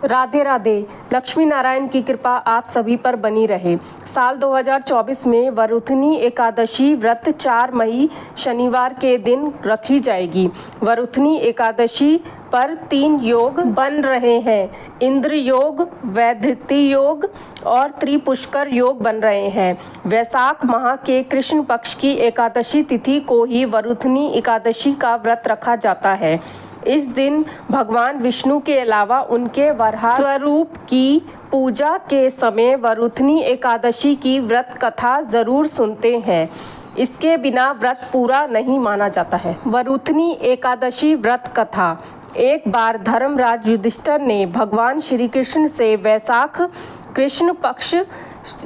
राधे राधे। लक्ष्मी नारायण की कृपा आप सभी पर बनी रहे। साल 2024 में वरुथनी एकादशी व्रत 4 मई शनिवार के दिन रखी जाएगी। वरुथनी एकादशी पर 3 योग बन रहे हैं। इंद्र योग, वैधृति योग और त्रिपुष्कर योग बन रहे हैं। वैशाख माह के कृष्ण पक्ष की एकादशी तिथि को ही वरुथनी एकादशी का व्रत रखा जाता है। इस दिन भगवान विष्णु के अलावा उनके वराह स्वरूप की पूजा के समय वरुथनी एकादशी की व्रत कथा जरूर सुनते हैं। इसके बिना व्रत पूरा नहीं माना जाता है। वरुथनी एकादशी व्रत कथा। एक बार धर्मराज युधिष्ठिर ने भगवान श्री कृष्ण से वैशाख कृष्ण पक्ष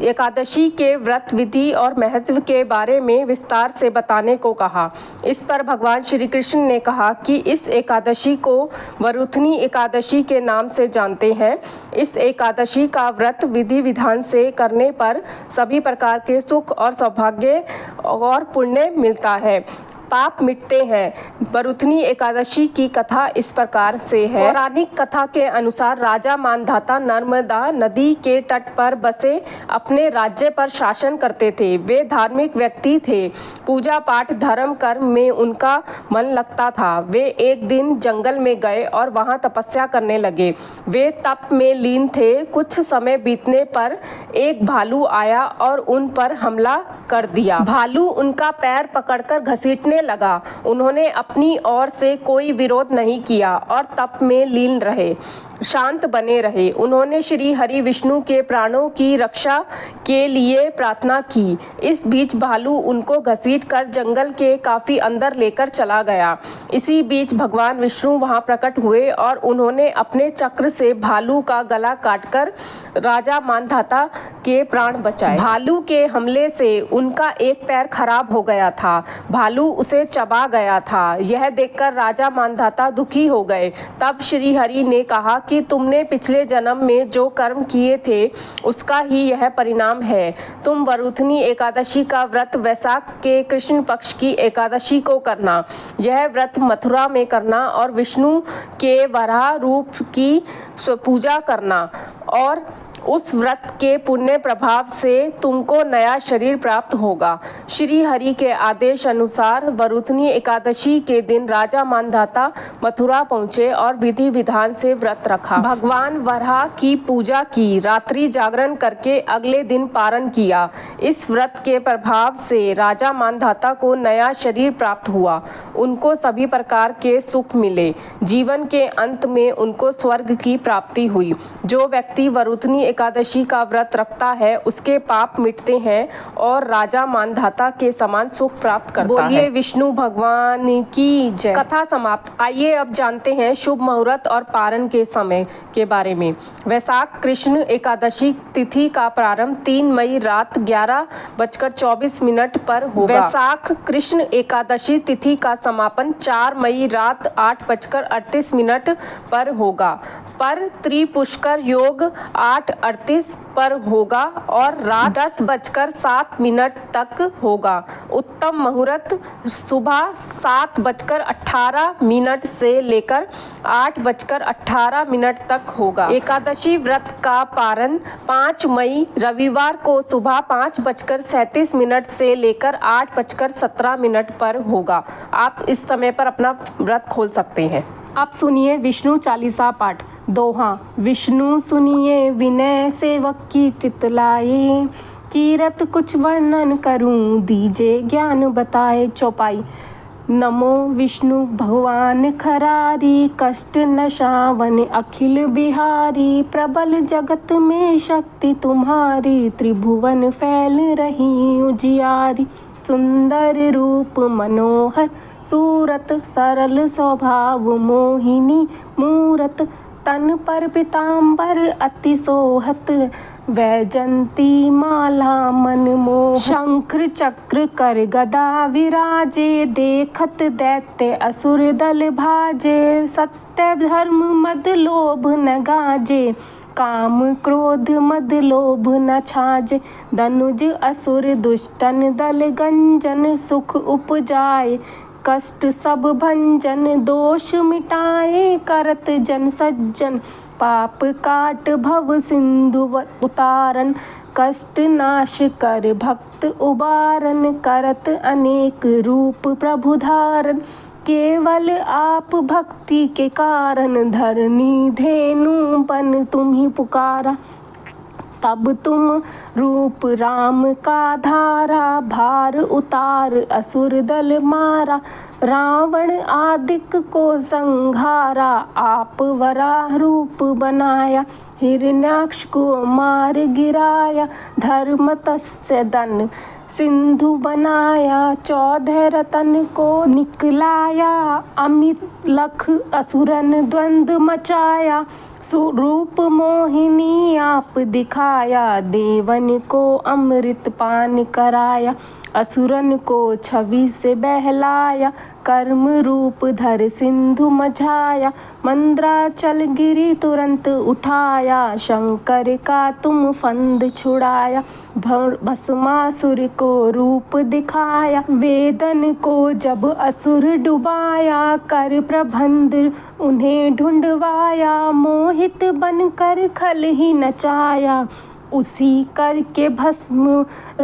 एकादशी के व्रत विधि और महत्व के बारे में विस्तार से बताने को कहा। इस पर भगवान श्री कृष्ण ने कहा कि इस एकादशी को वरुथनी एकादशी के नाम से जानते हैं। इस एकादशी का व्रत विधि विधान से करने पर सभी प्रकार के सुख और सौभाग्य और पुण्य मिलता है, पाप मिटते हैं। वरुथनी एकादशी की कथा इस प्रकार से है। पौराणिक कथा के अनुसार राजा मानधाता नर्मदा नदी के तट पर बसे अपने राज्य पर शासन करते थे। वे धार्मिक व्यक्ति थे। पूजा पाठ धर्म कर्म में उनका मन लगता था। वे एक दिन जंगल में गए और वहां तपस्या करने लगे। वे तप में लीन थे। कुछ समय बीतने पर एक भालू आया और उन पर हमला कर दिया। भालू उनका पैर पकड़कर घसीटने लगा। उन्होंने अपनी ओर से कोई विरोध नहीं किया और तप में लीन रहे, शांत बने रहे। उन्होंने श्री हरि विष्णु के प्राणों की रक्षा के लिए प्रार्थना की। इस बीच भालू उनको घसीटकर जंगल के काफी अंदर लेकर चला गया। इसी बीच भगवान विष्णु वहां प्रकट हुए और उन्होंने अपने चक्र से भालू का गला काटकर राजा मानधाता के प्राण बचाए। भालू के हमले से उनका एक पैर खराब हो गया था। भालू उसे चबा गया था। यह देखकर राजा मानधाता दुखी हो गए। तब श्री हरि ने कहा कि तुमने पिछले जन्म में जो कर्म किए थे उसका ही यह परिणाम है। तुम वरुथनी एकादशी का व्रत वैशाख के कृष्ण पक्ष की एकादशी को करना। यह व्रत मथुरा में करना और विष्णु के वराह रूप की पूजा करना और उस व्रत के पुण्य प्रभाव से तुमको नया शरीर प्राप्त होगा। श्री हरि के आदेश अनुसार वरुथनी एकादशी के दिन राजा मानधाता मथुरा पहुँचे और विधि विधान से व्रत रखा। भगवान वराह की पूजा की, रात्रि जागरण करके अगले दिन पारण किया। इस व्रत के प्रभाव से राजा मानधाता को नया शरीर प्राप्त हुआ। उनको सभी प्रकार के सुख मिले। जीवन के अंत में उनको स्वर्ग की प्राप्ति हुई। जो व्यक्ति वरुथनी एकादशी का व्रत रखता है उसके पाप मिटते हैं और राजा मानधाता के समान सुख प्राप्त करता है। बोलिए विष्णु भगवान की जय। कथा समाप्त। आइए अब जानते हैं शुभ मुहूर्त और पारण के समय के बारे में। वैशाख कृष्ण एकादशी तिथि का प्रारंभ 3 मई रात 11:24 पर होगा। वैशाख कृष्ण एकादशी तिथि का समापन 4 मई रात 8:38 पर होगा। पर त्रिपुष्कर योग 8:38 पर होगा और रात 10:07 तक होगा। उत्तम मुहूर्त सुबह 7:18 से लेकर 8:18 तक होगा। एकादशी व्रत का पारण 5 मई रविवार को सुबह 5:37 से लेकर 8:17 पर होगा। आप इस समय पर अपना व्रत खोल सकते हैं। आप सुनिए विष्णु चालीसा पाठ। दोहा। विष्णु सुनिए विनय सेवक की चितलाए, कीरत कुछ वर्णन करूं दीजे ज्ञान बताए। चौपाई। नमो विष्णु भगवान खरारी, कष्ट नशावन अखिल बिहारी, प्रबल जगत में शक्ति तुम्हारी, त्रिभुवन फैल रही उजियारी। सुंदर रूप मनोहर सूरत, सरल स्वभाव मोहिनी मूरत, तन पर पीतांबर अति सोहत, वैजंती माला मन मोह। शंख चक्र कर गदा विराजे, देखत दैत्य असुर दल भाजे। सत्य धर्म मद लोभ न गाजे, काम क्रोध मद लोभ न छाजे। धनुज असुर दुष्टन दल गंजन, सुख उपजाए कष्ट सब भंजन, दोष मिटाए करत जन सज्जन, पाप काट भव सिंधु उतारन, कष्ट नाश कर भक्त उबारन, करत अनेक रूप प्रभु धारन, केवल आप भक्ति के कारण, धरनी धेनु बन तुम्ही पुकारा, तब तुम रूप राम का धारा, भार उतार असुर दल मारा, रावण आदिक को संहारा, आप वराह रूप बनाया, हिरण्याक्ष को मार गिराया, धर्म तस्य दन सिंधु बनाया, 14 रतन को निकलाया, अमित लख असुरन द्वंद मचाया, स्वरूप मोहिनी आप दिखाया, देवन को अमृत पान कराया, असुरन को छवि से बहलाया, कर्म रूप धर सिंधु मझाया, मंद्राचल गिरी तुरंत उठाया, शंकर का तुम फंद छुड़ाया, भस्मासुर को रूप दिखाया, वेदन को जब असुर डुबाया, कर प्रबंध उन्हें ढूंढवाया, मोहित बनकर खल ही नचाया, उसी करके भस्म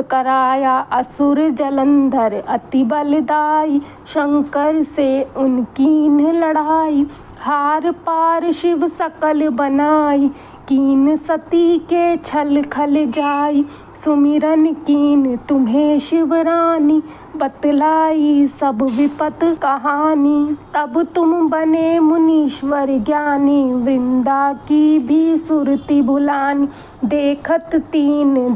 कराया, असुर जलंधर अति बलदाई, शंकर से उनकीन लड़ाई, हार पार शिव सकल बनाई, कीन सती के छल खल जाई, सुमिरन कीन तुम्हें शिवरानी, बतलाई सब विपत कहानी, तब तुम बने मुनीश्वर ज्ञानी, वृंदा की भी सुरति भुलानी, देखत 3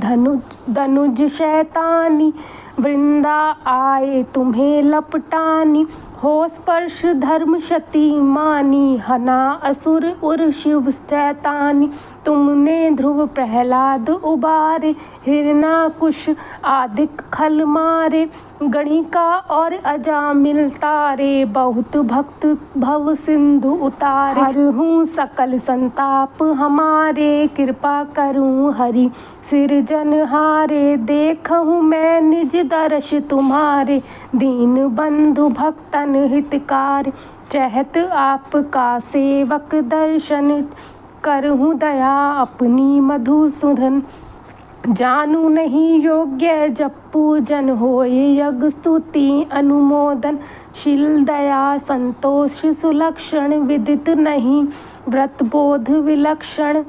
धनुज शैतानी, वृंदा आए तुम्हें लपटानी, हो स्पर्श धर्म शती मानी, हना असुर उर शिव शैतानी, तुमने ध्रुव प्रहलाद उबारे, हिरण्याकुश आदिक खल मारे, गणिका और अजामिल तारे, बहुत भक्त भव सिंधु उतारे, हरहूँ सकल संताप हमारे, कृपा करूँ हरि सिरजनहारे, देखूँ मैं निज दर्श तुम्हारे, दीन बंधु भक्तन हितकार, चहत आपका सेवक दर्शन, करहूँ दया अपनी मधुसूदन, जानू नहीं योग्य जब पूजन होए, यज्ञ स्तुति अनुमोदन, शील दया संतोष सुलक्षण, विदित नहीं व्रत बोध विलक्षण,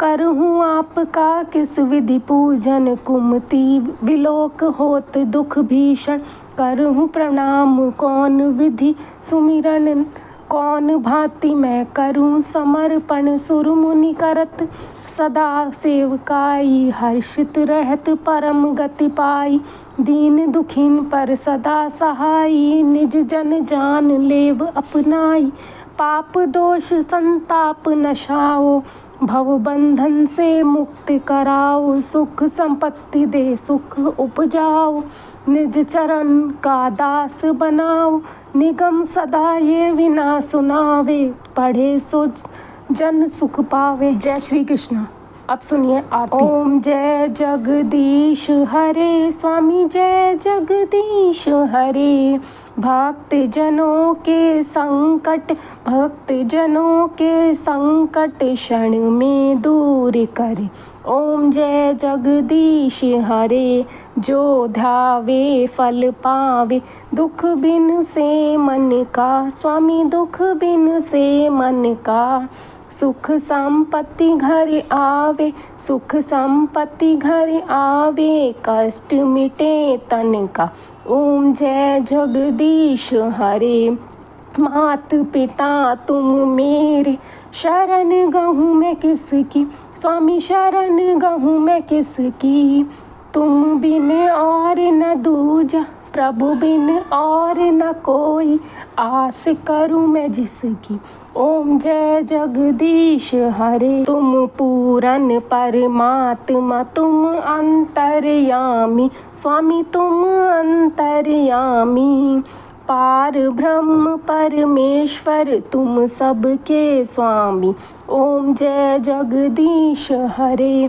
करहूँ आपका किस विधि पूजन, कुमति विलोक होत दुख भीषण, करहूँ प्रणाम कौन विधि सुमिरन, कौन भांति मैं करूँ समर्पण, सुर मुनि करत सदा सेवकाई, हर्षित रहत परम गति पाई, दीन दुखिन पर सदा सहाई, निज जन जान लेव अपनाई, पाप दोष संताप नशाओ, भव बंधन से मुक्त कराओ, सुख संपत्ति दे सुख उपजाओ, निज चरण का दास बनाओ, निगम सदा ये विना सुनावे, पढ़े सो जन सुख पावे। जय श्री कृष्ण। अब सुनिए आरती। ओम जय जगदीश हरे, स्वामी जय जगदीश हरे, भक्त जनों के संकट क्षण में दूर करे। ओम जय जगदीश हरे, जो ध्यावे फल पावे, दुख बिन से मन का, स्वामी दुख बिन से मन का, सुख संपत्ति घर आवे, सुख संपत्ति घर आवे, कष्ट मिटे तन का। ओम जय जगदीश हरे, मात पिता तुम मेरे, शरण गहूँ मैं किसकी, स्वामी शरण गहूँ मैं किसकी, तुम बिन और न दूजा, प्रभु बिन और न कोई, आस करूँ मैं जिसकी। ओम जय जगदीश हरे, तुम पूरन परमात्मा, तुम अंतर्यामी, स्वामी तुम अंतर्यामी, पार ब्रह्म परमेश्वर तुम सबके स्वामी। ओम जय जगदीश हरे,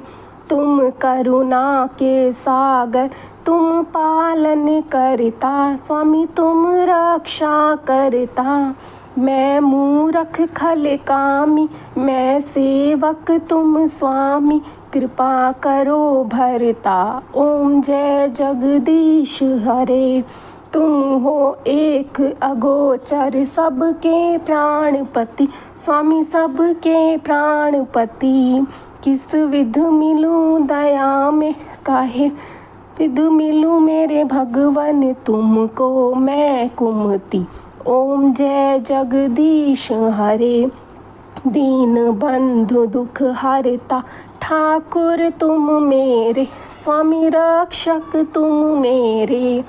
तुम करुणा के सागर, तुम पालन करता, स्वामी तुम रक्षा करता। मैं मूरख खल कामी, मैं सेवक तुम स्वामी, कृपा करो भरता। ओम जय जगदीश हरे। तुम हो एक अगोचर, सबके प्राणपति, स्वामी सबके प्राणपति। किस विध मिलूं दया में, काहे विध मिलूं मेरे भगवन, तुमको मैं कुमति। ओम जय जगदीश हरे। दीन बंधु दुख हरता, ठाकुर तुम मेरे, स्वामी रक्षक तुम मेरे।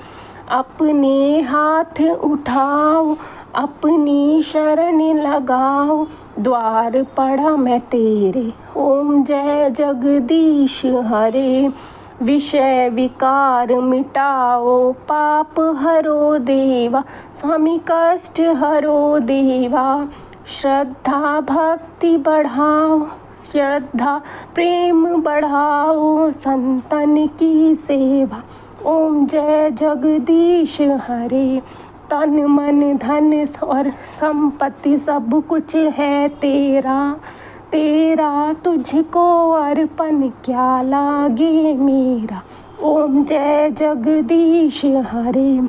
अपने हाथ उठाओ, अपनी शरण लगाओ, द्वार पड़ा मैं तेरे। ओम जय जगदीश हरे। विषय विकार मिटाओ, पाप हरो देवा, स्वामी कष्ट हरो देवा। श्रद्धा भक्ति बढ़ाओ, श्रद्धा प्रेम बढ़ाओ, संतन की सेवा। ओम जय जगदीश हरे। तन मन धन और संपत्ति सब कुछ है तेरा, तेरा तुझको अर्पण क्या लागे मेरा। ओम जय जगदीश हरे।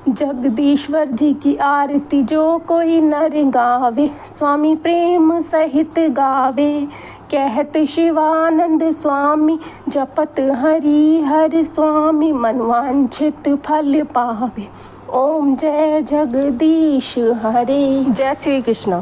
जगदीश्वर जी की आरती जो कोई नर गावे, स्वामी प्रेम सहित गावे। कहत शिवानंद स्वामी, जपत हरि हर स्वामी, मनवांछित फल पावे। ओम जय जगदीश हरे। जय श्री कृष्ण।